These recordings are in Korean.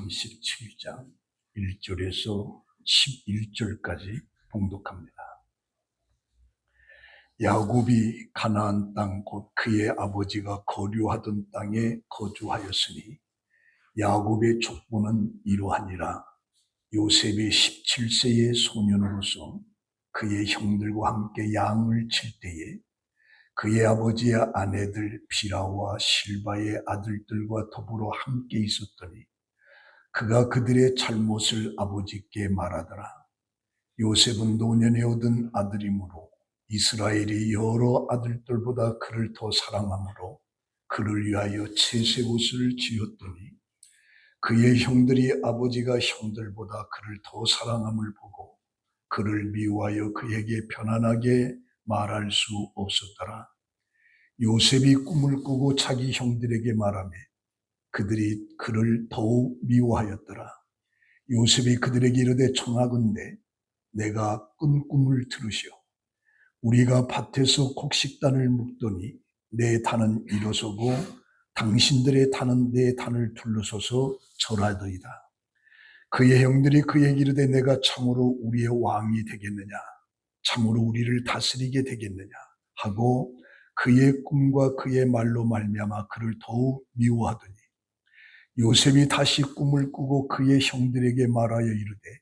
37장 1절에서 11절까지 봉독합니다. 야곱이 가나안 땅 곧 그의 아버지가 거류하던 땅에 거주하였으니 야곱의 족보는 이러하니라. 요셉이 17세의 소년으로서 그의 형들과 함께 양을 칠 때에 그의 아버지의 아내들 비라와 실바의 아들들과 더불어 함께 있었더니 그가 그들의 잘못을 아버지께 말하더라. 요셉은 노년에 얻은 아들이므로 이스라엘이 여러 아들들보다 그를 더 사랑하므로 그를 위하여 채색옷을 지었더니 그의 형들이 아버지가 형들보다 그를 더 사랑함을 보고 그를 미워하여 그에게 편안하게 말할 수 없었더라. 요셉이 꿈을 꾸고 자기 형들에게 말하며 그들이 그를 더욱 미워하였더라. 요셉이 그들에게 이르되 청하건대 내가 꾼 꿈을 들으시오. 우리가 밭에서 곡식단을 묶더니 내 단은 일어서고 당신들의 단은 내 단을 둘러서서 절하더이다. 그의 형들이 그에게 이르되 내가 참으로 우리의 왕이 되겠느냐, 참으로 우리를 다스리게 되겠느냐 하고 그의 꿈과 그의 말로 말미암아 그를 더욱 미워하더니 요셉이 다시 꿈을 꾸고 그의 형들에게 말하여 이르되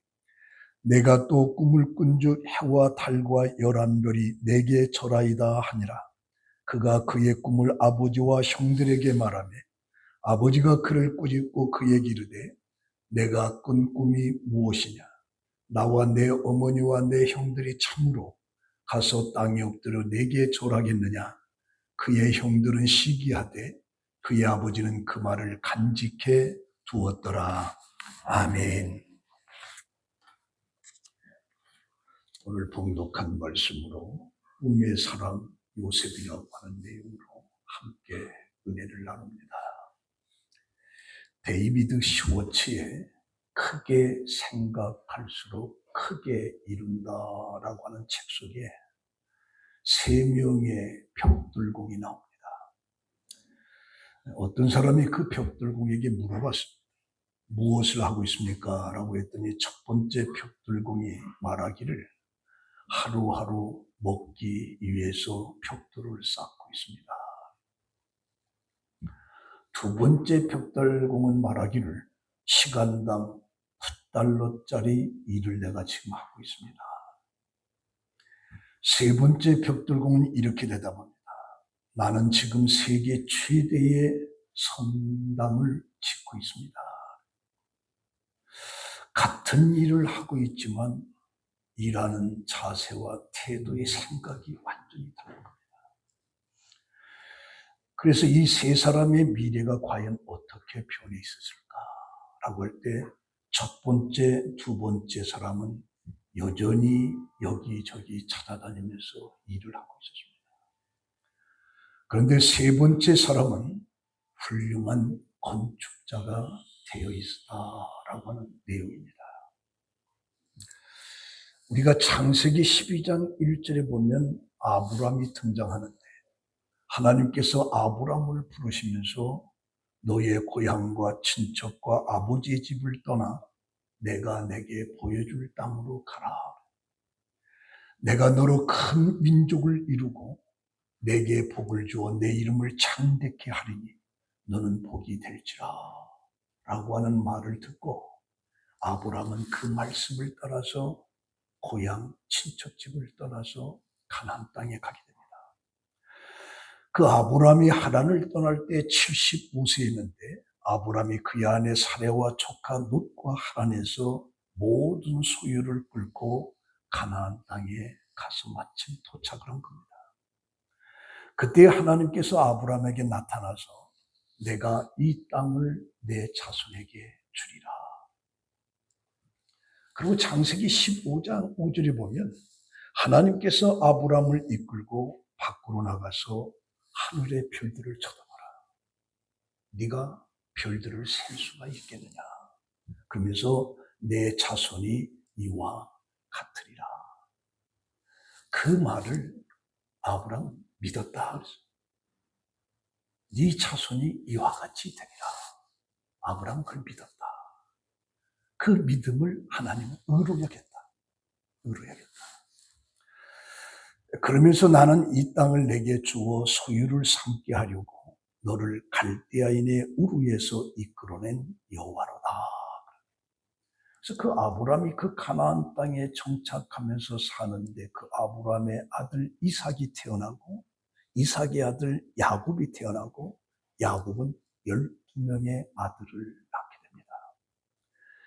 내가 또 꿈을 꾼즉 해와 달과 11별이 내게 절하이다 하니라. 그가 그의 꿈을 아버지와 형들에게 말하며 아버지가 그를 꾸짖고 그에게 이르되 내가 꾼 꿈이 무엇이냐? 나와 내 어머니와 내 형들이 참으로 가서 땅에 엎드려 내게 절하겠느냐? 그의 형들은 시기하되 그의 아버지는 그 말을 간직해 두었더라. 아멘. 오늘 봉독한 말씀으로 꿈의 사람 요셉이라고 하는 내용으로 함께 은혜를 나눕니다. 데이비드 슈워츠의 크게 생각할수록 크게 이룬다라고 하는 책 속에 3명의 벽돌공이 나옵니다. 어떤 사람이 그 벽돌공에게 물어봤습니다. 무엇을 하고 있습니까? 라고 했더니 첫 번째 벽돌공이 말하기를 하루하루 먹기 위해서 벽돌을 쌓고 있습니다. 두 번째 벽돌공은 말하기를 시간당 $2짜리 일을 내가 지금 하고 있습니다. 세 번째 벽돌공은 이렇게 대답합니다. 나는 지금 세계 최대의 성당을 짓고 있습니다. 같은 일을 하고 있지만 일하는 자세와 태도의 생각이 완전히 다른 겁니다. 그래서 이 세 사람의 미래가 과연 어떻게 변해 있었을까라고 할 때 첫 번째, 두 번째 사람은 여전히 여기저기 찾아다니면서 일을 하고 있었습니다. 그런데 세 번째 사람은 훌륭한 건축자가 되어 있었다라고 하는 내용입니다. 우리가 창세기 12장 1절에 보면 아브람이 등장하는데 하나님께서 아브람을 부르시면서 너의 고향과 친척과 아버지의 집을 떠나 내가 내게 보여줄 땅으로 가라. 내가 너로 큰 민족을 이루고 내게 복을 주어 내 이름을 창대케 하리니 너는 복이 될지라 라고 하는 말을 듣고 아브람은 그 말씀을 따라서 고향 친척집을 떠나서 가나안 땅에 가게 됩니다. 그 아브람이 하란을 떠날 때 75세였는데 아브람이 그의 아내 사레와 조카 롯과 하란에서 모든 소유를 끌고 가나안 땅에 가서 마침 도착을 한 겁니다. 그때 하나님께서 아브람에게 나타나서 내가 이 땅을 내 자손에게 주리라. 그리고 창세기 15장 5절에 보면 하나님께서 아브람을 이끌고 밖으로 나가서 하늘의 별들을 쳐다봐라. 네가 별들을 셀 수가 있겠느냐. 그러면서 내 자손이 이와 같으리라. 그 말을 아브람 믿었다. 네 자손이 이와 같이 되리라. 아브람 그걸 믿었다. 그 믿음을 하나님은 의로 여겼다. 의로 여겼다. 그러면서 나는 이 땅을 내게 주어 소유를 삼게 하려고 너를 갈대아인의 우르에서 이끌어낸 여호와로다. 그래서 그 아브라함이 그 가나안 땅에 정착하면서 사는데 그 아브라함의 아들 이삭이 태어나고 이삭의 아들 야곱이 태어나고 야곱은 12명의 아들을 낳게 됩니다.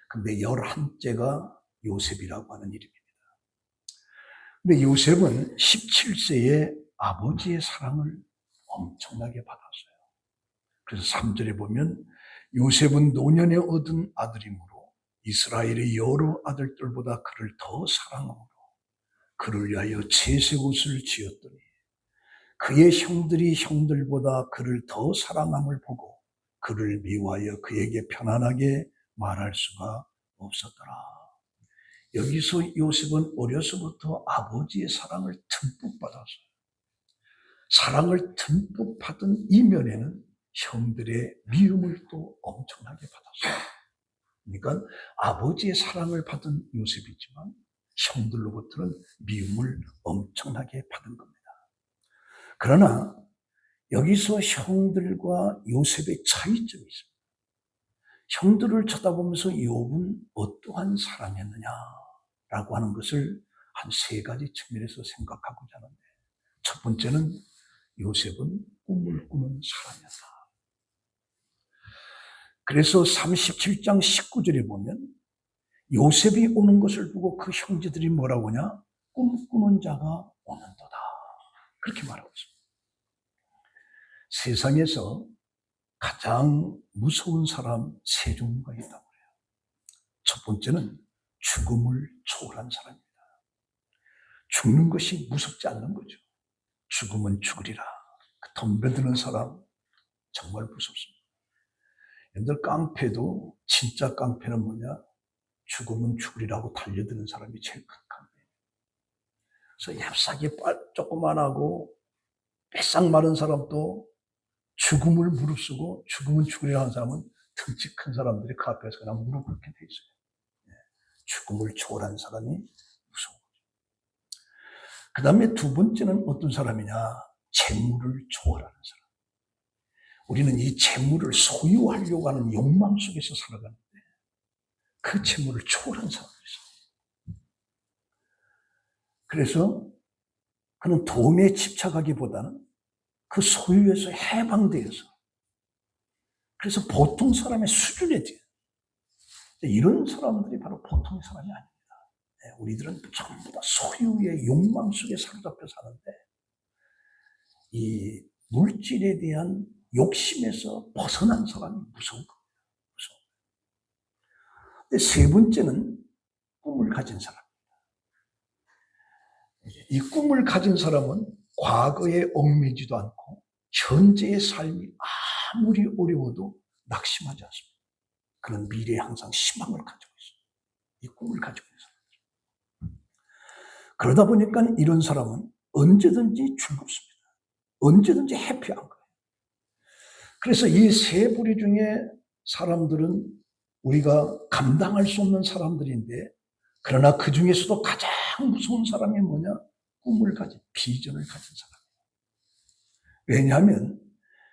근데 11째가 요셉이라고 하는 이름입니다. 근데 요셉은 17세에 아버지의 사랑을 엄청나게 받았어요. 그래서 3절에 보면 요셉은 노년에 얻은 아들이므로 이스라엘의 여러 아들들보다 그를 더 사랑하므로 그를 위하여 채색옷을 지었더니 그의 형들이 형들보다 그를 더 사랑함을 보고 그를 미워하여 그에게 편안하게 말할 수가 없었더라. 여기서 요셉은 어려서부터 아버지의 사랑을 듬뿍 받았어요. 사랑을 듬뿍 받은 이면에는 형들의 미움을 또 엄청나게 받았어요. 그러니까 아버지의 사랑을 받은 요셉이지만 형들로부터는 미움을 엄청나게 받은 겁니다. 그러나 여기서 형들과 요셉의 차이점이 있습니다. 형들을 쳐다보면서 욥은 어떠한 사람이었느냐라고 하는 것을 한 3가지 측면에서 생각하고자 하는데, 첫 번째는 요셉은 꿈을 꾸는 사람이었다. 그래서 37장 19절에 보면 요셉이 오는 것을 보고 그 형제들이 뭐라고 하냐? 꿈꾸는 자가 오는도다. 그렇게 말하고 있습니다. 세상에서 가장 무서운 사람 3종류가 있다고 해요. 첫 번째는 죽음을 초월한 사람입니다. 죽는 것이 무섭지 않는 거죠. 죽으면 죽으리라. 그 덤벼드는 사람 정말 무섭습니다. 여러분들 깡패도 진짜 깡패는 뭐냐? 죽으면 죽으리라고 달려드는 사람이 제일 큰 깡패예요. 그래서 얍싸게 조그만하고 뺏싹 마른 사람도 죽음을 무릅쓰고 죽으면 죽으리라 하는 사람은 등치 큰 사람들이 그 앞에서 그냥 무릎 꿇게 돼 있어요. 죽음을 초월한 사람이 무서운 거죠. 그 다음에 2번째는 어떤 사람이냐? 재물을 초월하는 사람. 우리는 이 재물을 소유하려고 하는 욕망 속에서 살아가는데 그 재물을 초월한 사람이 있어요. 그래서 그는 돈에 집착하기보다는 그 소유에서 해방되어서, 그래서 보통 사람의 수준에 대해, 이런 사람들이 바로 보통의 사람이 아닙니다. 우리들은 전부 다 소유의 욕망 속에 사로잡혀 사는데 이 물질에 대한 욕심에서 벗어난 사람이 무서운 겁니다. 근데 3번째는 꿈을 가진 사람입니다. 이 꿈을 가진 사람은 과거에 얽매이지도 않고 현재의 삶이 아무리 어려워도 낙심하지 않습니다. 그런 미래에 항상 희망을 가지고 있어요. 이 꿈을 가지고 있는 사람. 그러다 보니까 이런 사람은 언제든지 즐겁습니다. 언제든지 해피한 거예요. 그래서 이 3부류 중에 사람들은 우리가 감당할 수 없는 사람들인데, 그러나 그 중에서도 가장 무서운 사람이 뭐냐? 꿈을 가진, 비전을 가진 사람이에요. 왜냐하면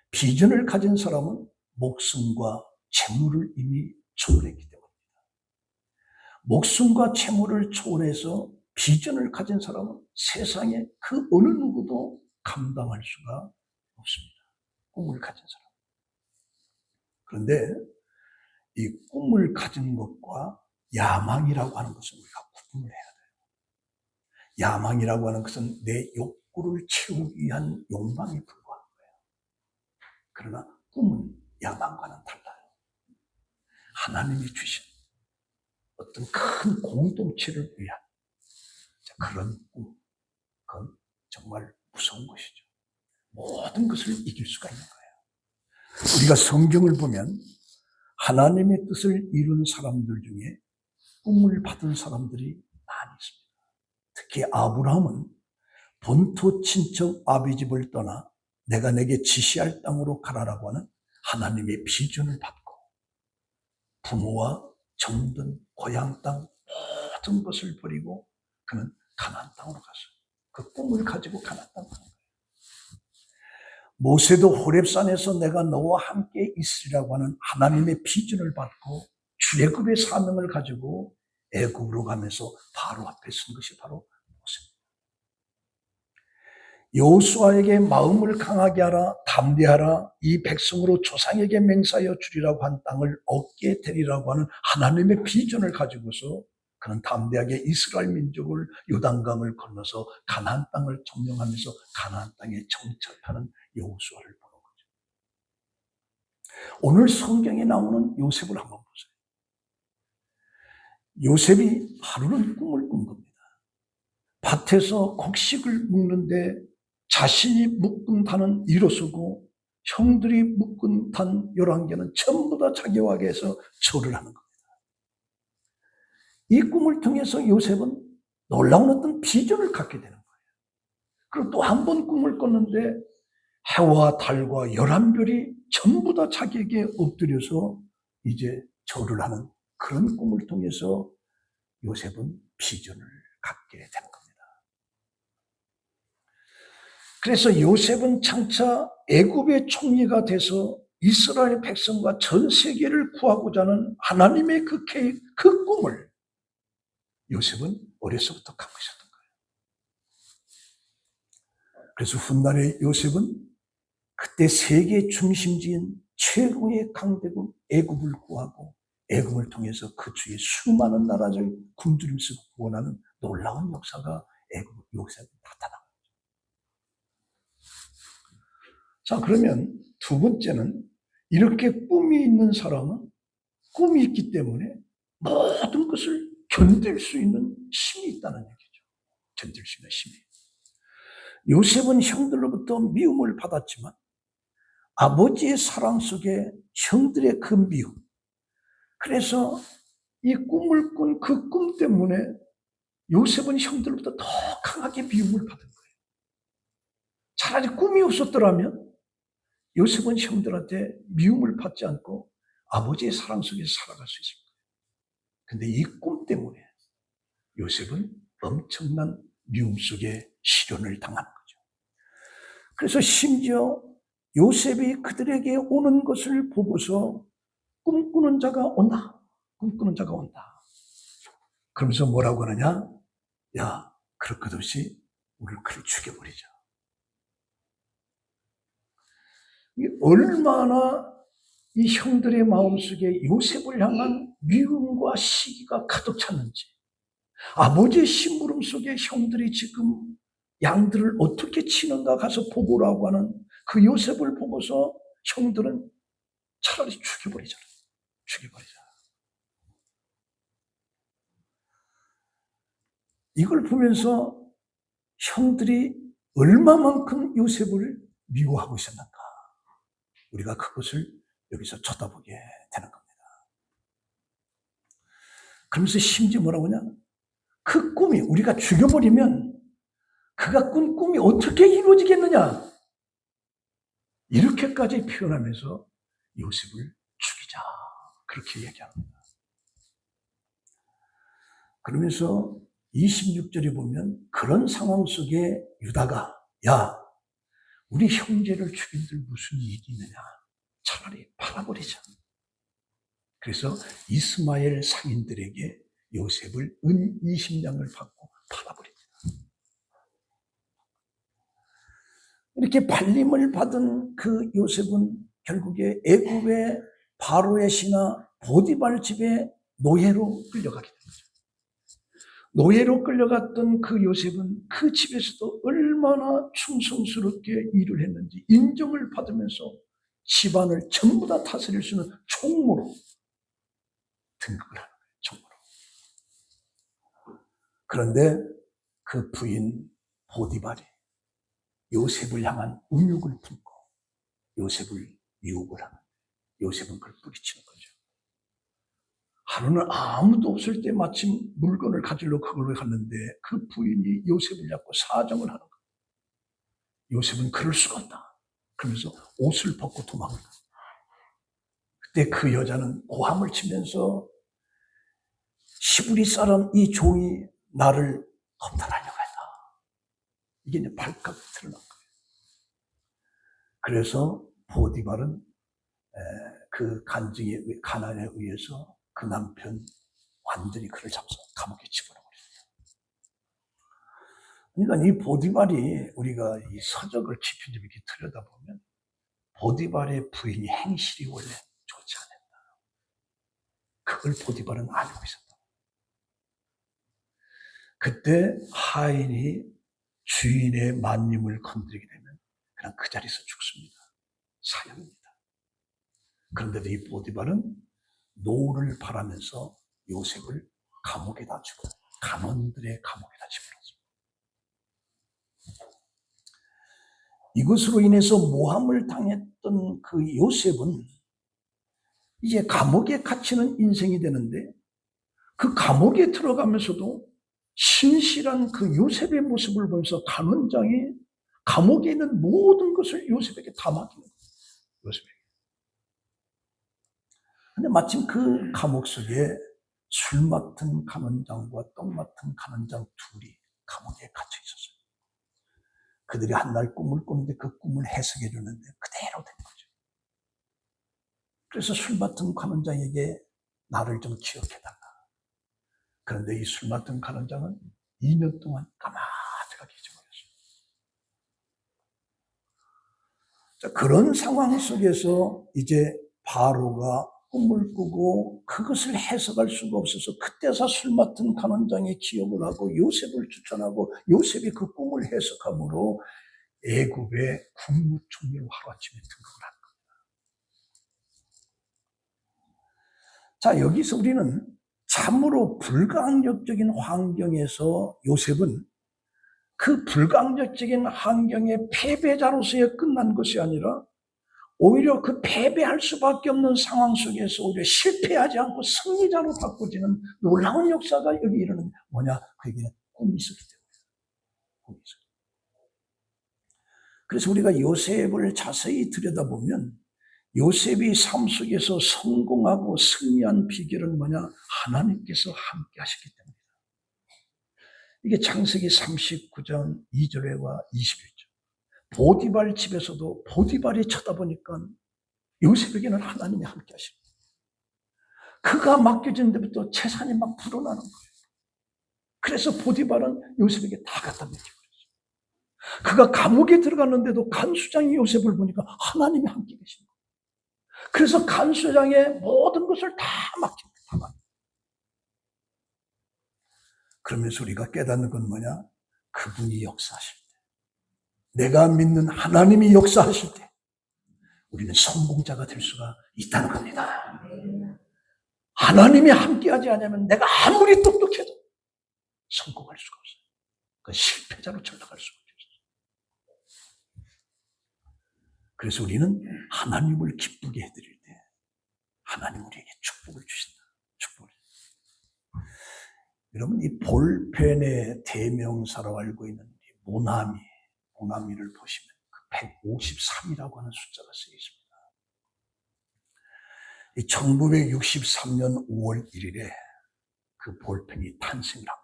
비전을 가진 사람은 목숨과 재물을 이미 초월했기 때문입니다. 목숨과 재물을 초월해서 비전을 가진 사람은 세상에 그 어느 누구도 감당할 수가 없습니다. 꿈을 가진 사람. 그런데 이 꿈을 가진 것과 야망이라고 하는 것은 우리가 구분을 해야 돼요. 야망이라고 하는 것은 내 욕구를 채우기 위한 욕망이 불과한 거예요. 그러나 꿈은 야망과는 달라요. 하나님이 주신 어떤 큰 공동체를 위한 그런 꿈, 그건 정말 무서운 것이죠. 모든 것을 이길 수가 있는 거예요. 우리가 성경을 보면 하나님의 뜻을 이룬 사람들 중에 꿈을 받은 사람들이 많이 있습니다. 특히 아브라함은 본토 친척 아비 집을 떠나 내가 내게 지시할 땅으로 가라라고 하는 하나님의 비전을 받고 부모와 정든 고향 땅 모든 것을 버리고 그는 가나안 땅으로 갔어요. 그 꿈을 가지고 가나안 땅으로 간 거예요. 모세도 호렙산에서 내가 너와 함께 있으리라고 하는 하나님의 비전을 받고 출애굽의 사명을 가지고 애굽으로 가면서 바로 앞에 선 것이 바로 모세입니다. 여호수아에게 마음을 강하게 하라, 담대하라, 이 백성으로 조상에게 맹세하여 주리라고 한 땅을 얻게 되리라고 하는 하나님의 비전을 가지고서 그는 담대하게 이스라엘 민족을 요단강을 건너서 가나안 땅을 점령하면서 가나안 땅에 정착하는 여호수아를 보는 거죠. 오늘 성경에 나오는 요셉을 한번 보세요. 요셉이 하루는 꿈을 꾼 겁니다. 밭에서 곡식을 묶는데 자신이 묶은 단은 일어서고 형들이 묶은 단 11개는 전부 다 자기와 해서 절을 하는 겁니다. 이 꿈을 통해서 요셉은 놀라운 어떤 비전을 갖게 되는 거예요. 그리고 또 한 번 꿈을 꿨는데 해와 달과 11별이 전부 다 자기에게 엎드려서 이제 절을 하는 그런 꿈을 통해서 요셉은 비전을 갖게 되는 겁니다. 그래서 요셉은 장차 애굽의 총리가 돼서 이스라엘 백성과 전 세계를 구하고자 하는 하나님의 그 꿈을 요셉은 어려서부터 갖고 있었던 거예요. 그래서 훗날에 요셉은 그때 세계 중심지인 최고의 강대국 애굽을 구하고 애굽을 통해서 그 주위에 수많은 나라를 굶주리면서 구원하는 놀라운 역사가 애굽 요셉에 나타납니다. 자, 그러면 두 번째는 이렇게 꿈이 있는 사람은 꿈이 있기 때문에 모든 것을 견딜 수 있는 힘이 있다는 얘기죠. 견딜 수 있는 힘이. 요셉은 형들로부터 미움을 받았지만 아버지의 사랑 속에 형들의 그 미움, 그래서 이 꿈을 꾼 그 꿈 때문에 요셉은 형들로부터 더 강하게 미움을 받은 거예요. 차라리 꿈이 없었더라면 요셉은 형들한테 미움을 받지 않고 아버지의 사랑 속에서 살아갈 수 있을 거예요. 근데 이 꿈 때문에 요셉은 엄청난 미움 속에 시련을 당하는 거죠. 그래서 심지어 요셉이 그들에게 오는 것을 보고서 꿈꾸는 자가 온다. 꿈꾸는 자가 온다. 그러면서 뭐라고 하느냐? 야, 그럴 것 없이 우리를 그를 죽여버리자. 얼마나 이 형들의 마음속에 요셉을 향한 미움과 시기가 가득 찼는지, 아버지의 심부름 속에 형들이 지금 양들을 어떻게 치는가 가서 보고라고 하는 그 요셉을 보고서 형들은 차라리 죽여버리자. 이걸 보면서 형들이 얼마만큼 요셉을 미워하고 있었는가, 우리가 그것을 여기서 쳐다보게 되는 겁니다. 그러면서 심지어 뭐라고 하냐? 그 꿈이 우리가 죽여버리면 그가 꾼 꿈이 어떻게 이루어지겠느냐? 이렇게까지 표현하면서 요셉을 죽이자. 그렇게 얘기합니다. 그러면서 26절에 보면 그런 상황 속에 유다가 야, 우리 형제를 죽인들 무슨 이익이 있느냐? 차라리 팔아버리자. 그래서 이스마엘 상인들에게 요셉을 은 20냥을 받고 팔아버립니다. 이렇게 팔림을 받은 그 요셉은 결국에 애굽의 바로의 신하 보디발 집에 노예로 끌려가게 됩니다. 노예로 끌려갔던 그 요셉은 그 집에서도 얼마나 충성스럽게 일을 했는지 인정을 받으면서 집안을 전부 다 다스릴 수 있는 총무로 등극을 하는 거예요. 총무로. 그런데 그 부인 보디발이 요셉을 향한 음욕을 품고 요셉을 유혹을 하는, 요셉은 그걸 뿌리치는 거죠. 하루는 아무도 없을 때 마침 물건을 가지러 그걸로 갔는데 그 부인이 요셉을 잡고 사정을 하는 거예요. 요셉은 그럴 수가 없다. 그러면서 옷을 벗고 도망을 가요. 그때 그 여자는 고함을 치면서 시브리 사람 이 종이 나를 검탈하려고 했다. 이게 이제 발칵 드러난 거예요. 그래서 보디발은 그 가난에 의해서 그 남편 완전히 그를 잡아서 감옥에 집어넣어버렸어요. 그러니까 이 보디발이 우리가 이 서적을 깊이 좀 이렇게 들여다보면 보디발의 부인이 행실이 원래 좋지 않았다. 그걸 보디발은 알고 있었다. 그때 하인이 주인의 만님을 건드리게 되면 그냥 그 자리에서 죽습니다. 사형입니다. 그런데도 이 보디발은 노를 바라면서 요셉을 감옥에다 집어, 간원들의 감옥에다 집어넣습니다. 이것으로 인해서 모함을 당했던 그 요셉은 이제 감옥에 갇히는 인생이 되는데, 그 감옥에 들어가면서도 신실한 그 요셉의 모습을 보면서 간원장이 감옥에 있는 모든 것을 요셉에게 다 맡기는 거예요. 요셉에게. 근데 마침 그 감옥 속에 술 맡은 간원장과 떡 맡은 간원장 둘이 감옥에 갇혀 있었어요. 그들이 한 날 꿈을 꾸는데 그 꿈을 해석해 주는데 그대로 된 거죠. 그래서 술 맡은 간원장에게 나를 좀 기억해달라. 그런데 이 술 맡은 간원장은 2년 동안 까마득하게 잊어버렸어요. 자, 그런 상황 속에서 이제 바로가 꿈을 꾸고 그것을 해석할 수가 없어서 그때서 술 맡은 간원장의 기억을 하고 요셉을 추천하고 요셉이 그 꿈을 해석함으로 애굽의 국무총리로 하루아침에 등극을 한 겁니다. 자, 여기서 우리는 참으로 불가항력적인 환경에서 요셉은 그 불가항력적인 환경의 패배자로서의 끝난 것이 아니라 오히려 그 패배할 수밖에 없는 상황 속에서 오히려 실패하지 않고 승리자로 바꿔지는 놀라운 역사가 여기 일어나는 뭐냐? 그에게는 꿈이 있었기 때문에. 꿈이 있었기 때문에. 그래서 우리가 요셉을 자세히 들여다보면 요셉이 삶 속에서 성공하고 승리한 비결은 뭐냐? 하나님께서 함께 하셨기 때문이다. 이게 창세기 39장 2절과 20절이죠. 보디발 집에서도 보디발이 쳐다보니까 요셉에게는 하나님이 함께 하십니다. 그가 맡겨진 데부터 재산이 막 불어나는 거예요. 그래서 보디발은 요셉에게 다 갖다 맡겨버렸어요. 그가 감옥에 들어갔는데도 간수장이 요셉을 보니까 하나님이 함께 계신 거예요. 그래서 간수장의 모든 것을 다 맡깁니다. 다 맡깁니다. 그러면서 우리가 깨닫는 건 뭐냐? 그분이 역사하실 때, 내가 믿는 하나님이 역사하실 때 우리는 성공자가 될 수가 있다는 겁니다. 하나님이 함께하지 않으면 내가 아무리 똑똑해도 성공할 수가 없어요. 그 실패자로 전락할 수가 없어요. 그래서 우리는 하나님을 기쁘게 해드릴 때 하나님 우리에게 축복을 주신다. 축복을. 여러분, 이 볼펜의 대명사로 알고 있는 모나미를 보시면 그 153이라고 하는 숫자가 쓰여 있습니다. 이 1963년 5월 1일에 그 볼펜이 탄생을 한 거예요.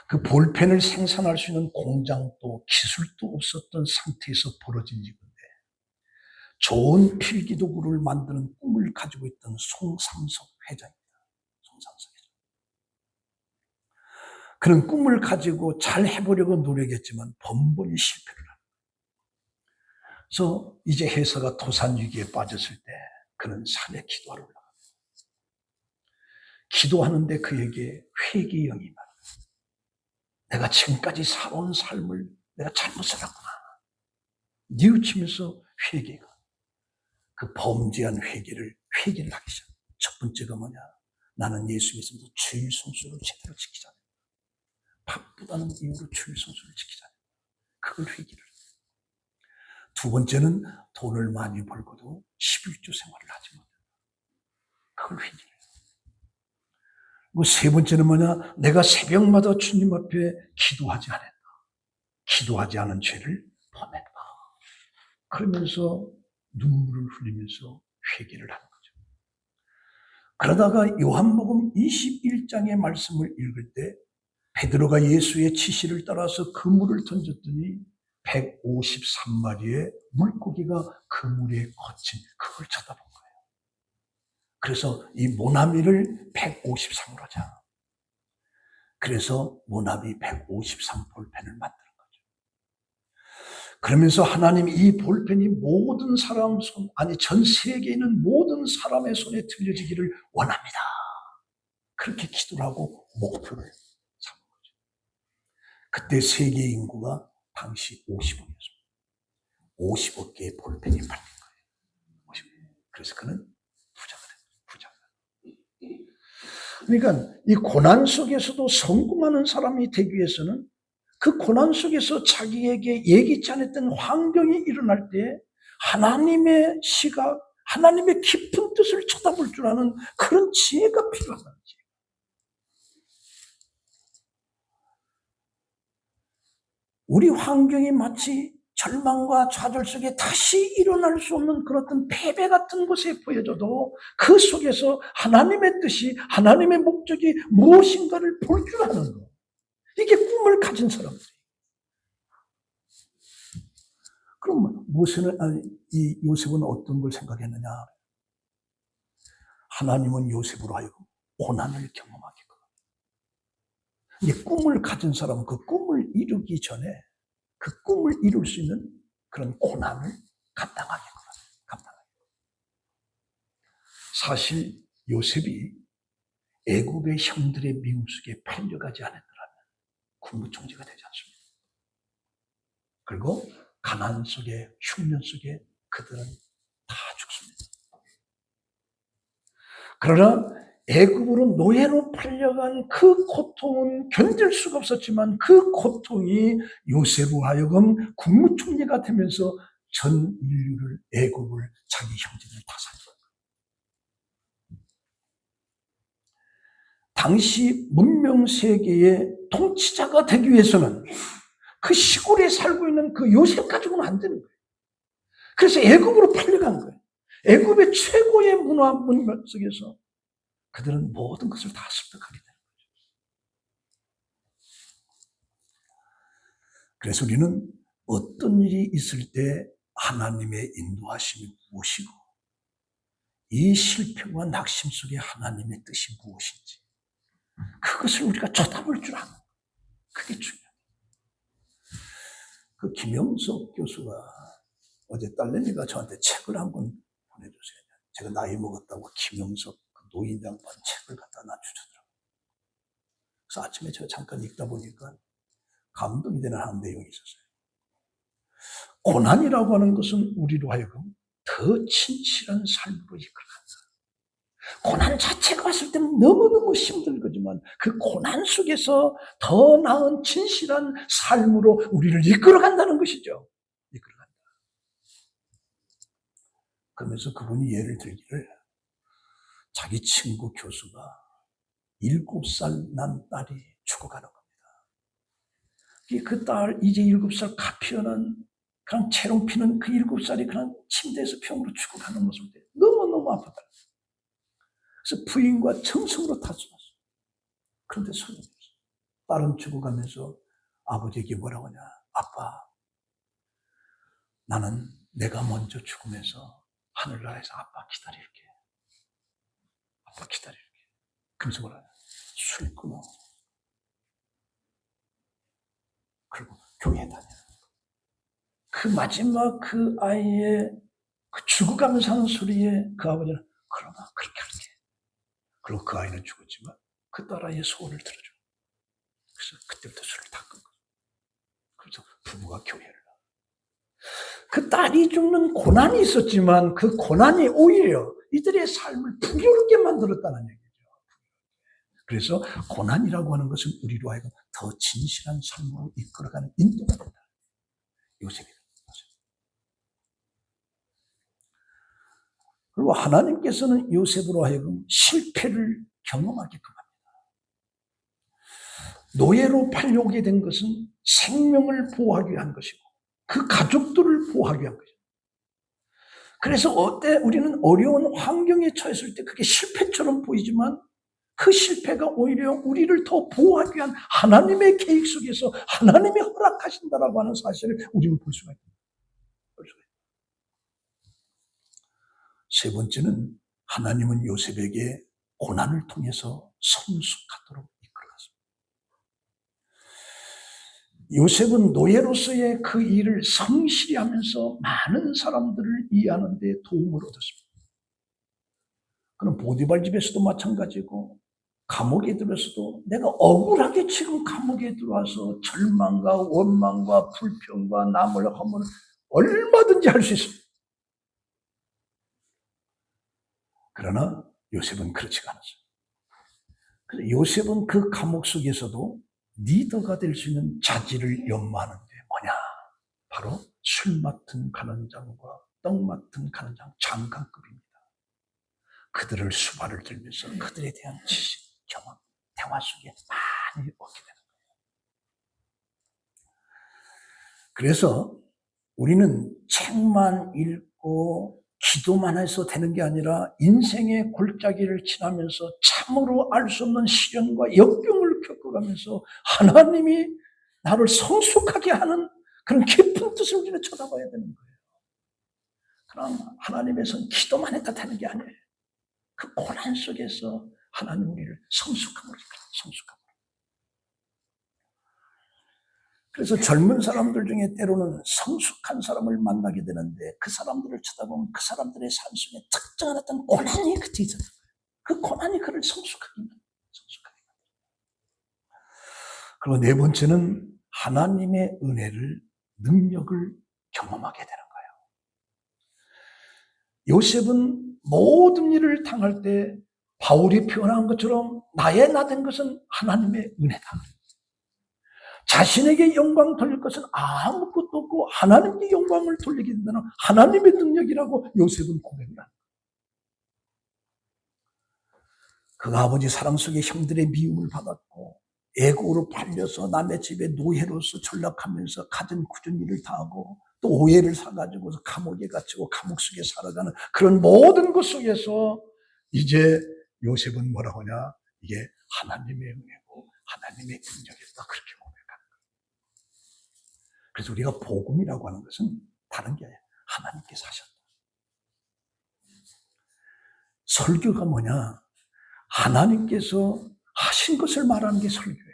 그 볼펜을 생산할 수 있는 공장도 기술도 없었던 상태에서 벌어진 일인데 좋은 필기도구를 만드는 꿈을 가지고 있던 송상석 회장입니다. 송상석 회장. 그런 꿈을 가지고 잘 해보려고 노력했지만 번번이 실패를 합니다. 그래서 이제 회사가 도산위기에 빠졌을 때 그는 산에 기도하러 올라갑니다. 기도하는데 그에게 회개의 영이 임합니다. 내가 지금까지 살아온 삶을 내가 잘못 살았구나. 뉘우치면서 회개가 그 범죄한 회개를 하기 시작합니다. 첫 번째가 뭐냐? 나는 예수 믿으면서 주일 성수를 제대로 지키자. 바쁘다는 이유로 주일 성수를 지키자. 그걸 회개를. 두 번째는 돈을 많이 벌고도 11조 생활을 하지 못한다. 그걸 회개해요. 세 번째는 뭐냐? 내가 새벽마다 주님 앞에 기도하지 않았다. 기도하지 않은 죄를 범했다. 그러면서 눈물을 흘리면서 회개를 하는 거죠. 그러다가 요한복음 요한복음 21장의 말씀을 읽을 때 베드로가 예수의 지시를 따라서 그물을 던졌더니 153마리의 물고기가 그물에 거친 그걸 쳐다본 거예요. 그래서 이 모나미를 153으로 하자. 그래서 모나미 153 볼펜을 만드는 거죠. 그러면서 하나님이 이 볼펜이 모든 사람 손, 아니 전 세계에 있는 모든 사람의 손에 들려지기를 원합니다. 그렇게 기도를 하고 목표를 삼은 거죠. 그때 세계 인구가 당시 50억이었습니다. 50억 개의 볼펜이 팔린 거예요. 50억. 그래서 그는 부자가 됐어요. 부자가. 그러니까 이 고난 속에서도 성공하는 사람이 되기 위해서는 그 고난 속에서 자기에게 예기치 않았던 환경이 일어날 때 하나님의 시각, 하나님의 깊은 뜻을 쳐다볼 줄 아는 그런 지혜가 필요하다는 거지. 우리 환경이 마치 절망과 좌절 속에 다시 일어날 수 없는 그런 어떤 패배 같은 것에 보여져도 그 속에서 하나님의 뜻이, 하나님의 목적이 무엇인가를 볼 줄 아는 거. 이게 꿈을 가진 사람들이. 그럼 이 요셉은 어떤 걸 생각했느냐? 하나님은 요셉으로 하여금 고난을 경험하게끔. 이 꿈을 가진 사람은 그 꿈을 이루기 전에 그 꿈을 이룰 수 있는 그런 고난을 감당하게끔. 사실 요셉이 애굽의 형들의 미움 속에 팔려가지 않았더라면 국무총리가 되지 않습니다. 그리고 가난 속에, 흉년 속에 그들은 다 죽습니다. 그러나 애굽으로 노예로 팔려간 그 고통은 견딜 수가 없었지만 그 고통이 요셉으로 하여금 국무총리가 되면서 전 인류를, 애굽을, 자기 형제들을 다 살린 거예요. 당시 문명 세계의 통치자가 되기 위해서는 그 시골에 살고 있는 그 요셉 가지고는 안 되는 거예요. 그래서 애굽으로 팔려간 거예요. 애굽의 최고의 문화 속에서 그들은 모든 것을 다 습득하게 되는 거죠. 그래서 우리는 어떤 일이 있을 때 하나님의 인도하심이 무엇이고 이 실패와 낙심 속에 하나님의 뜻이 무엇인지 그것을 우리가 쳐다볼 줄 아는 거예요. 그게 중요해요. 그 김영석 교수가 어제 딸내미가 저한테 책을 한 권 보내주세요. 제가 나이 먹었다고 김영석 노인 양반 책을 갖다 놔주셨더라고요. 그래서 아침에 제가 잠깐 읽다 보니까 감동이 되는 한 내용이 있었어요. 고난이라고 하는 것은 우리로 하여금 더 진실한 삶으로 이끌어간다. 고난 자체가 왔을 때는 너무너무 힘들거지만 그 고난 속에서 더 나은 진실한 삶으로 우리를 이끌어간다는 것이죠. 이끌어간다. 그러면서 그분이 예를 들기를 자기 친구 교수가 7살 난 딸이 죽어가는 겁니다. 그 딸 이제 7살 가피어난 그냥 채롱 피는 그 7살이 그냥 침대에서 병으로 죽어가는 모습을 너무너무 아프다. 그래서 부인과 정성으로 다투었어요. 그런데 소용이 없어요. 딸은 죽어가면서 아버지에게 뭐라고 하냐. 아빠, 나는 내가 먼저 죽으면서 하늘나라에서 아빠 기다릴게. 아빠 기다릴게. 그러면서 뭐라 하냐. 술 끊어. 그리고 교회 다녀. 그 마지막 그 아이의 그 죽어가면서 하는 소리에 그 아버지는 그러나 그렇게 할게. 그리고 그 아이는 죽었지만 그 딸아이의 소원을 들어줘. 그래서 그때부터 술을 다 끈 거예요. 그래서 부부가 교회를 나. 그 딸이 죽는 고난이 있었지만 그 고난이 오히려 이들의 삶을 풍요롭게 만들었다는 얘기죠. 그래서 고난이라고 하는 것은 우리로 하여금 더 진실한 삶으로 이끌어가는 인도가 된다. 요셉이. 그리고 하나님께서는 요셉으로 하여금 실패를 경험하게끔 합니다. 노예로 팔려오게 된 것은 생명을 보호하기 위한 것이고 그 가족들을 보호하기 위한 것이죠. 그래서 우리는 어려운 환경에 처했을 때 그게 실패처럼 보이지만 그 실패가 오히려 우리를 더 보호하기 위한 하나님의 계획 속에서 하나님이 허락하신다라고 하는 사실을 우리는 볼 수가 있습니다. 세 번째는 하나님은 요셉에게 고난을 통해서 성숙하도록 이끌어갔습니다. 요셉은 노예로서의 그 일을 성실히 하면서 많은 사람들을 이해하는 데 도움을 얻었습니다. 그럼 보디발 집에서도 마찬가지고 감옥에 들어서도 내가 억울하게 지금 감옥에 들어와서 절망과 원망과 불평과 남을 하면 얼마든지 할 수 있습니다. 그러나 요셉은 그렇지가 않았어요. 그래서 요셉은 그 감옥 속에서도 리더가 될 수 있는 자질을 연마하는 게 뭐냐? 바로 술 맡은 간원장과 떡 맡은 간원장, 장관급입니다. 그들을 수발을 들면서 그들에 대한 지식, 경험, 대화 속에 많이 얻게 되는 거예요. 그래서 우리는 책만 읽고 기도만 해서 되는 게 아니라 인생의 골짜기를 지나면서 참으로 알 수 없는 시련과 역경을 겪어가면서 하나님이 나를 성숙하게 하는 그런 깊은 뜻을 우리는 쳐다봐야 되는 거예요. 그럼 하나님에서는 기도만 했다 되는 게 아니에요. 그 고난 속에서 하나님 우리를 성숙함으로 이끌어요. 성숙함으로. 그래서 젊은 사람들 중에 때로는 성숙한 사람을 만나게 되는데 그 사람들을 쳐다보면 그 사람들의 삶 속에 특정한 어떤 고난이 그때 있잖아요. 그 고난이 그를 성숙하게 만들어요. 그리고 네 번째는 하나님의 은혜를, 능력을 경험하게 되는 거예요. 요셉은 모든 일을 당할 때 바울이 표현한 것처럼 나의 나된 것은 하나님의 은혜다. 자신에게 영광 돌릴 것은 아무것도 없고 하나님께 영광을 돌리게 된다는 하나님의 능력이라고 요셉은 고백을 합니다. 그가 아버지 사랑 속에 형들의 미움을 받았고 애국으로 팔려서 남의 집에 노예로서 전락하면서 갖은 굳은 일을 다하고 또 오해를 사가지고서 감옥에 갇히고 감옥 속에 살아가는 그런 모든 것 속에서 이제 요셉은 뭐라고 하냐? 이게 하나님의 은혜고 하나님의 능력이었다. 그렇게 고백합니다. 그래서 우리가 복음이라고 하는 것은 다른 게 아니라 하나님께서 하셨다. 설교가 뭐냐? 하나님께서 하신 것을 말하는 게 설교예요.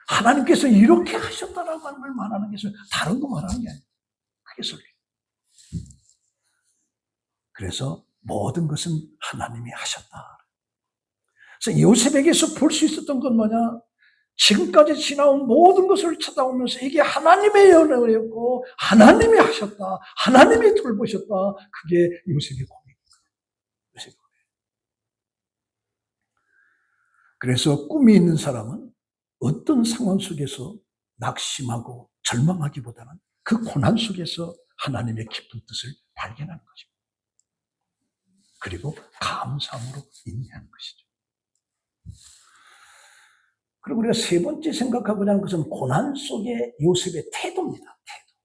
하나님께서 이렇게 하셨다라고 하는 걸 말하는 게 설교예요. 다른 거 말하는 게 아니에요. 그게 설교예요. 그래서 모든 것은 하나님이 하셨다. 그래서 요셉에게서 볼 수 있었던 건 뭐냐? 지금까지 지나온 모든 것을 쳐다보면서 이게 하나님의 은혜였고 하나님이 하셨다. 하나님이 돌보셨다. 그게 요셉의 고백입니다. 요셉의 고백. 그래서 꿈이 있는 사람은 어떤 상황 속에서 낙심하고 절망하기보다는 그 고난 속에서 하나님의 깊은 뜻을 발견하는 것입니다. 그리고 감사함으로 인내하는 것이죠. 그리고 우리가 세 번째 생각하고자 하는 것은 고난 속의 요셉의 태도입니다. 태도.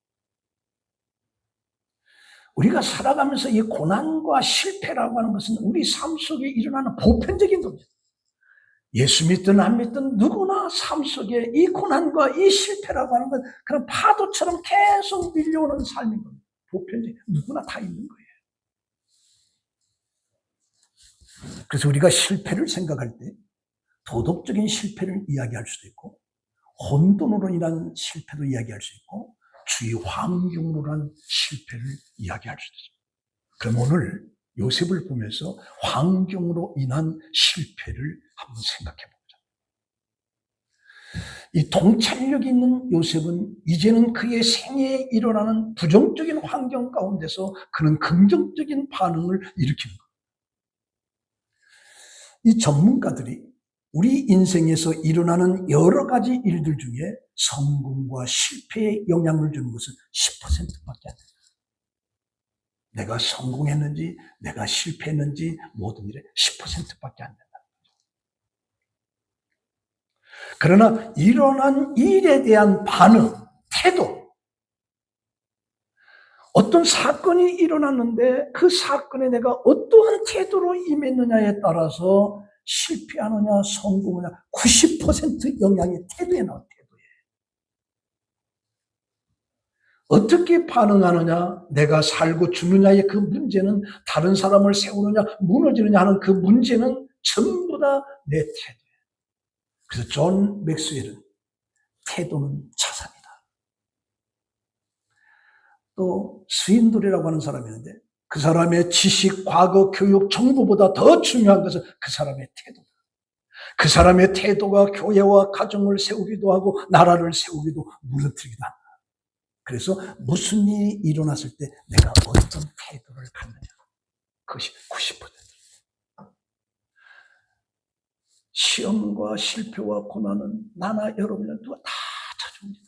우리가 살아가면서 이 고난과 실패라고 하는 것은 우리 삶 속에 일어나는 보편적인 겁니다. 예수 믿든 안 믿든 누구나 삶 속에 이 고난과 이 실패라고 하는 건 그런 파도처럼 계속 밀려오는 삶인 겁니다. 보편적인 누구나 다 있는 거예요. 그래서 우리가 실패를 생각할 때 도덕적인 실패를 이야기할 수도 있고 혼돈으로 인한 실패도 이야기할 수 있고 주위 환경으로 인한 실패를 이야기할 수도 있습니다. 그럼 오늘 요셉을 보면서 환경으로 인한 실패를 한번 생각해 보자. 이 통찰력이 있는 요셉은 이제는 그의 생애에 일어나는 부정적인 환경 가운데서 그는 긍정적인 반응을 일으키는 것. 이 전문가들이 우리 인생에서 일어나는 여러 가지 일들 중에 성공과 실패에 영향을 주는 것은 10%밖에 안 됩니다. 내가 성공했는지 내가 실패했는지 모든 일에 10%밖에 안 된다는 거죠. 그러나 일어난 일에 대한 반응, 태도, 어떤 사건이 일어났는데 그 사건에 내가 어떠한 태도로 임했느냐에 따라서 실패하느냐 성공하느냐 90% 영향이 태도에 나와. 태도에. 어떻게 반응하느냐, 내가 살고 죽느냐의 그 문제는, 다른 사람을 세우느냐 무너지느냐 하는 그 문제는 전부 다 내 태도에. 그래서 존 맥스웰은 태도는 자산이다. 또 스윈돌이라고 하는 사람이 있는데, 그 사람의 지식, 과거, 교육, 정보보다 더 중요한 것은 그 사람의 태도다. 그 사람의 태도가 교회와 가정을 세우기도 하고 나라를 세우기도 무너뜨리기도 한다. 그래서 무슨 일이 일어났을 때 내가 어떤 태도를 갖느냐, 그것이 90%. 시험과 실패와 고난은 나나 여러분이나 누가 다 찾아옵니다.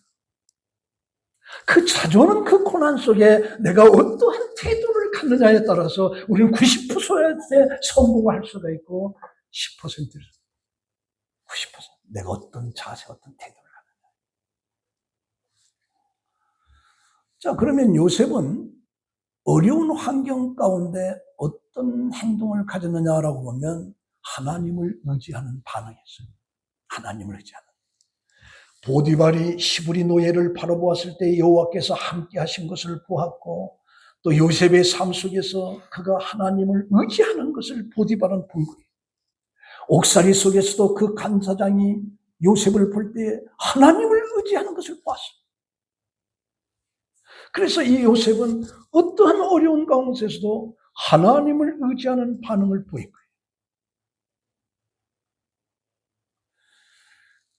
그 찾아오는 그 고난 속에 내가 어떠한 태도를 갖느냐에 따라서 우리는 90%의 성공을 할 수가 있고 10%를 90% 내가 어떤 자세, 어떤 태도를 갖느냐. 자, 그러면 요셉은 어려운 환경 가운데 어떤 행동을 가졌느냐라고 보면 하나님을 의지하는 반응이었어요. 하나님을 의지하는. 보디발이 시부리 노예를 바라보았을 때 여호와께서 함께 하신 것을 보았고, 또 요셉의 삶 속에서 그가 하나님을 의지하는 것을 보디발은 본 거예요. 옥살이 속에서도 그 간사장이 요셉을 볼 때 하나님을 의지하는 것을 보았어요. 그래서 이 요셉은 어떠한 어려운 가운데서도 하나님을 의지하는 반응을 보인 거예요.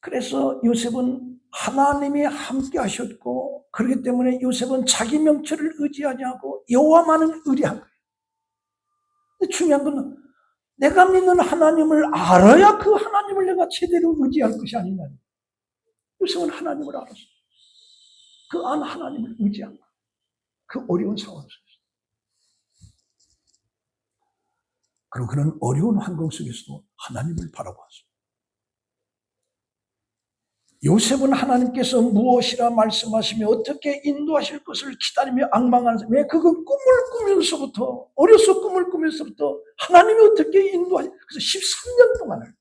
그래서 요셉은 하나님이 함께 하셨고, 그렇기 때문에 요셉은 자기 명철을 의지하지 않고 여호와만을 의뢰한 거예요. 근데 중요한 건 내가 믿는 하나님을 알아야 그 하나님을 내가 제대로 의지할 것이 아니냐. 요셉은 하나님을 알았어요. 그 안 하나님을 의지한 거예요. 그 어려운 상황 속에서. 그리고 그는 어려운 환경 속에서도 하나님을 바라보았어요. 요셉은 하나님께서 무엇이라 말씀하시며 어떻게 인도하실 것을 기다리며 앙망하는, 왜 그거 꿈을 꾸면서부터, 어려서 꿈을 꾸면서부터 하나님이 어떻게 인도하시, 그래서 13년 동안을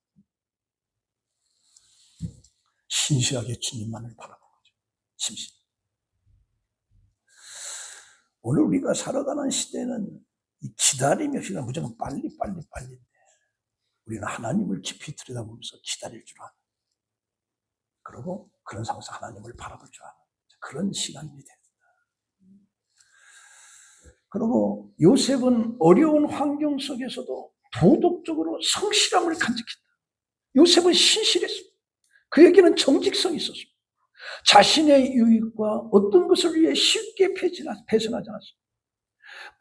신실하게 주님만을 바라본 거죠. 심신. 오늘 우리가 살아가는 시대는 이 기다림의 시간 무조건 빨리. 우리는 하나님을 깊이 들여다보면서 기다릴 줄 아는, 그리고 그런 상황에서 하나님을 바라볼 줄 아는 그런 시간이 됩니다. 그리고 요셉은 어려운 환경 속에서도 도덕적으로 성실함을 간직했다. 요셉은 신실했습니다. 그에게는 정직성이 있었습니다. 자신의 유익과 어떤 것을 위해 쉽게 배신하지 않았습니다.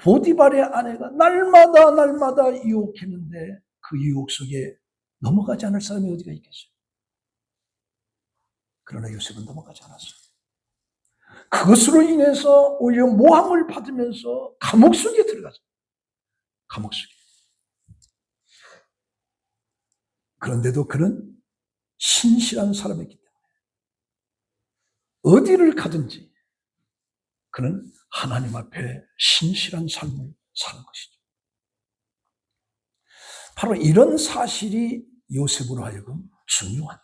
보디발의 아내가 날마다 유혹했는데 그 유혹 속에 넘어가지 않을 사람이 어디가 있겠어요? 그러나 요셉은 넘어가지 않았어요. 그것으로 인해서 오히려 모함을 받으면서 감옥 속에 들어갔어요. 감옥 속에. 그런데도 그는 신실한 사람이기 때문에 어디를 가든지 그는 하나님 앞에 신실한 삶을 사는 것이죠. 바로 이런 사실이 요셉으로 하여금 중요한,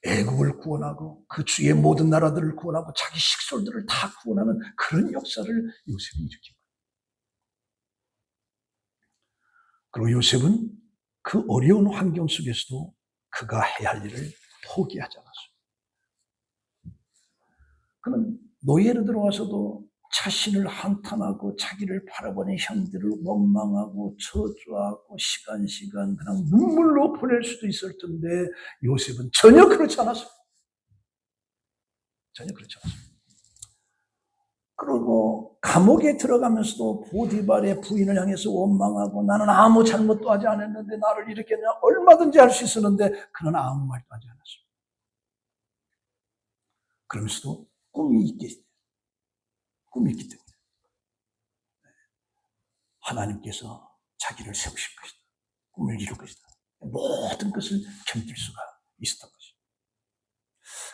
애국을 구원하고 그 주의 모든 나라들을 구원하고 자기 식솔들을 다 구원하는 그런 역사를 요셉이 일으킨 거예요. 그리고 요셉은 그 어려운 환경 속에서도 그가 해야 할 일을 포기하지 않았어요. 그는 노예로 들어와서도 자신을 한탄하고 자기를 바라보는 형들을 원망하고 저주하고 시간 그냥 눈물로 보낼 수도 있을 텐데 요셉은 전혀 그렇지 않았어요. 전혀 그렇지 않았어요. 그리고 감옥에 들어가면서도 보디발의 부인을 향해서 원망하고 나는 아무 잘못도 하지 않았는데 나를 이렇게 그냥 얼마든지 할 수 있었는데 그는 아무 말도 하지 않았어요. 그러면서도 꿈이 있기 때문에 하나님께서 자기를 세우실 것이다. 꿈을 이룰 것이다. 모든 것을 견딜 수가 있었던 것이죠.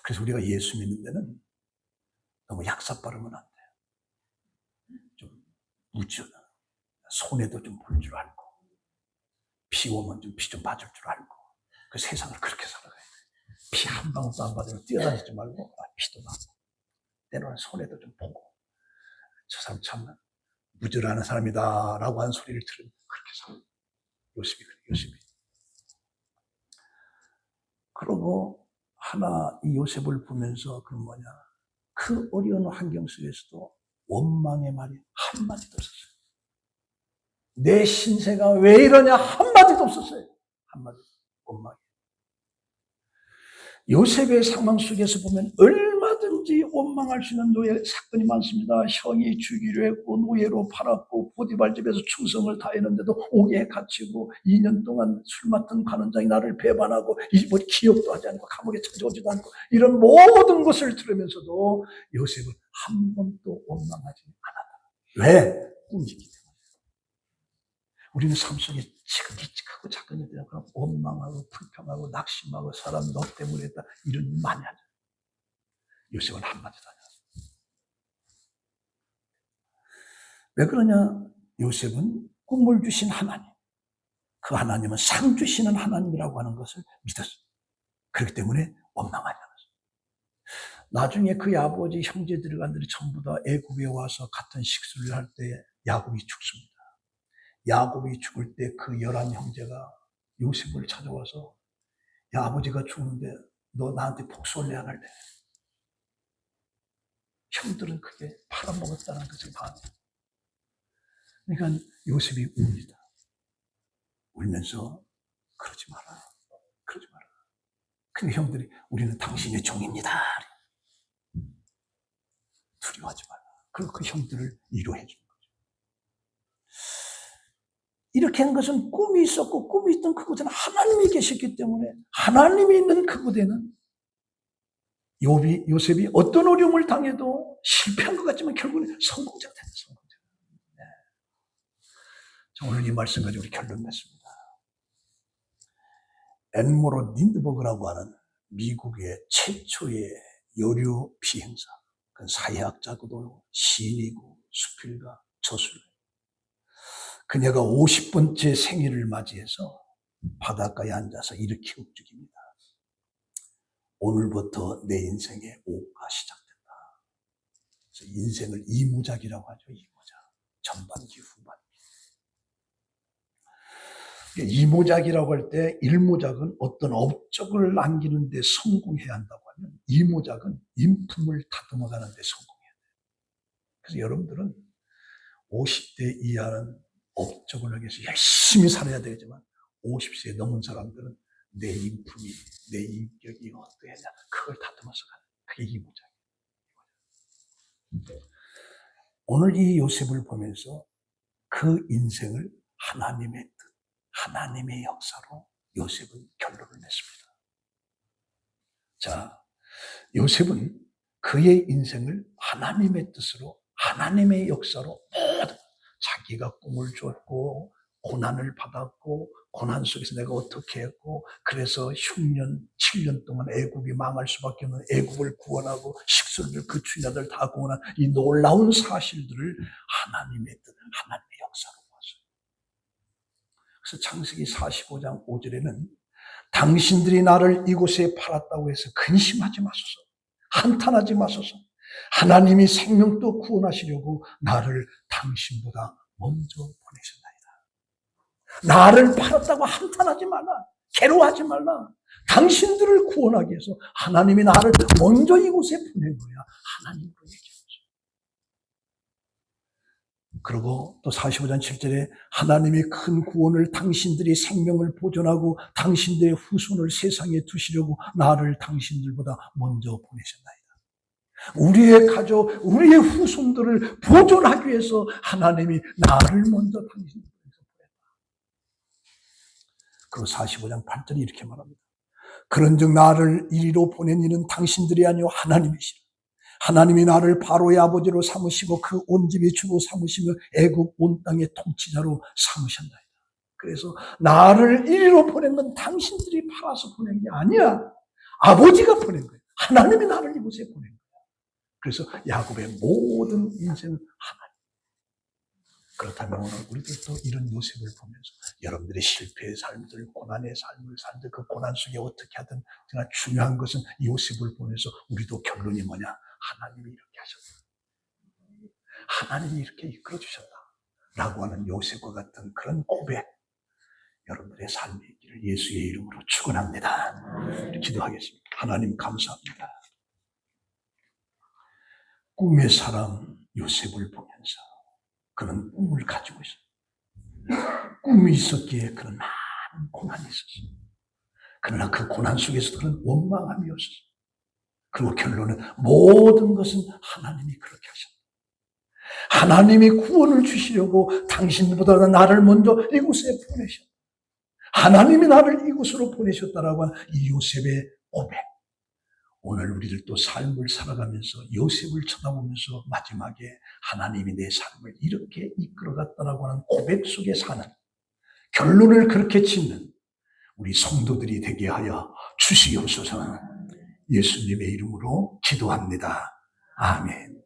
그래서 우리가 예수 믿는 데는 너무 약삭빠르면 안 돼요. 좀 무지하다. 손해도 좀 볼 줄 알고 비 오면 좀 비 좀 맞을 줄 알고 그 세상을 그렇게 살아가야 돼. 비 한 방울도 안 받으면 뛰어다니지 말고 비도 맞고 때로는 손해도 좀 보고 저 사람 참 무절하는 사람이다 라고 하는 소리를 들으면 그렇게 살아. 요셉이 그래, 요셉이. 그러고 하나 이 요셉을 보면서 그 뭐냐 그 어려운 환경 속에서도 원망의 말이 한마디도 없었어요. 내 신세가 왜 이러냐 한마디도 없었어요. 한마디 원망이. 요셉의 상황 속에서 보면 얼마든지 원망할 수 있는 노예 사건이 많습니다. 형이 주기로 했고 노예로 팔았고 보디발 집에서 충성을 다했는데도 옥에 갇히고 2년 동안 술 맡은 관원장이 나를 배반하고 뭐 기억도 하지 않고 감옥에 찾아오지도 않고 이런 모든 것을 들으면서도 요셉은 한 번도 원망하지 않았다. 왜? 꿈이기 때문에. 우리는 삶 속에 지극하고 작은 일들은 그럼 원망하고 불평하고 낙심하고 사람 너 때문에 했다 이런 일 많이 하죠. 요셉은 한마디도 안 했어요. 왜 그러냐? 요셉은 꿈을 주신 하나님, 그 하나님은 상 주시는 하나님이라고 하는 것을 믿었어요. 그렇기 때문에 원망하지 않았어요. 나중에 그의 아버지 형제들이 전부 다 애굽에 와서 같은 식수를 할 때 야곱이 죽습니다. 야곱이 죽을 때 그 11형제가 요셉을 찾아와서 야 아버지가 죽는데 너 나한테 복수를 안 할래? 형들은 그게 팔아먹었다는 것을 봐요. 그러니까 요셉이 웁니다. 울면서 그러지 마라. 그러지 마라. 근데 형들이 우리는 당신의 종입니다. 두려워하지 마라. 그리고 그 형들을 위로해 주는 거죠. 이렇게 한 것은 꿈이 있었고 꿈이 있던 그곳에는 하나님이 계셨기 때문에 하나님이 있는 그곳에는 요셉이 어떤 어려움을 당해도 실패한 것 같지만 결국은 성공자가 됐어요. 성공자. 네. 자, 오늘 이 말씀 가지고 우리 결론 맺습니다. 앤모로 닌드버그라고 하는 미국의 최초의 여류 비행사, 그 사회학자고도 시인이고 수필가, 저술가. 그녀가 50번째 생일을 맞이해서 바닷가에 앉아서 이렇게 욱죽입니다. 오늘부터 내 인생의 오가 시작된다. 그래서 인생을 이무작이라고 하죠. 이무작. 전반기, 후반기. 이무작이라고 할 때 일무작은 어떤 업적을 남기는 데 성공해야 한다고 하면 이무작은 인품을 다듬어가는 데 성공해야 돼요. 그래서 여러분들은 50대 이하는 업적을 하기 위해서 열심히 살아야 되지만 50세에 넘은 사람들은 내 인품이, 내 인격이 어떠하냐 그걸 다듬어서 가는 그게 이무작이에요. 오늘 이 요셉을 보면서 그 인생을 하나님의 뜻, 하나님의 역사로 요셉은 결론을 냈습니다. 자, 요셉은 그의 인생을 하나님의 뜻으로 하나님의 역사로 모두 자기가 꿈을 줬고 고난을 받았고 고난 속에서 내가 어떻게 했고 그래서 흉년 7년 동안 애굽이 망할 수밖에 없는 애굽을 구원하고 식수들 그 주인들 다 구원한 이 놀라운 사실들을 하나님의 뜻, 하나님의 역사로 봤어요. 그래서 창세기 45장 5절에는 당신들이 나를 이곳에 팔았다고 해서 근심하지 마소서, 한탄하지 마소서. 하나님이 생명도 구원하시려고 나를 당신보다 먼저 보내셨나이다. 나를 팔았다고 한탄하지 말라. 괴로워하지 말라. 당신들을 구원하기 위해서 하나님이 나를 먼저 이곳에 보낸 거야. 하나님으로 얘기하죠. 그리고 또 45장 7절에 하나님이 큰 구원을 당신들이 생명을 보존하고 당신들의 후손을 세상에 두시려고 나를 당신들보다 먼저 보내셨나이다. 우리의 가족, 우리의 후손들을 보존하기 위해서 하나님이 나를 먼저 당신들에게서 보냈다. 그리고 45장 8절이 이렇게 말합니다. 그런즉 나를 이리로 보낸 이는 당신들이 아니요 하나님이시라. 하나님이 나를 바로의 아버지로 삼으시고 그 온 집의 주로 삼으시며 애굽 온 땅의 통치자로 삼으셨나이다. 그래서 나를 이리로 보낸 건 당신들이 팔아서 보낸 게 아니야. 아버지가 보낸 거예요. 하나님이 나를 이곳에 보낸 거예요. 그래서 야곱의 모든 인생은 하나님. 그렇다면 오늘 우리들도 이런 요셉을 보면서 여러분들의 실패의 삶들, 고난의 삶을 살들 그 고난 속에 어떻게 하든 그러나 중요한 것은 요셉을 보면서 우리도 결론이 뭐냐? 하나님이 이렇게 하셨다. 하나님이 이렇게 이끌어 주셨다. 라고 하는 요셉과 같은 그런 고백, 여러분들의 삶이 있기를 예수의 이름으로 축원합니다. 기도하겠습니다. 하나님 감사합니다. 꿈의 사람 요셉을 보면서 그런 꿈을 가지고 있었어요. 꿈이 있었기에 그런 많은 고난이 있었어요. 그러나 그 고난 속에서 그런 원망함이 없었어요. 그리고 결론은 모든 것은 하나님이 그렇게 하셨다. 하나님이 구원을 주시려고 당신보다 나를 먼저 이곳에 보내셨다. 하나님이 나를 이곳으로 보내셨다라고 하는 이 요셉의 고백. 오늘 우리들도 삶을 살아가면서 요셉을 쳐다보면서 마지막에 하나님이 내 삶을 이렇게 이끌어갔다라고 하는 고백 속에 사는, 결론을 그렇게 짓는 우리 성도들이 되게 하여 주시옵소서. 예수님의 이름으로 기도합니다. 아멘.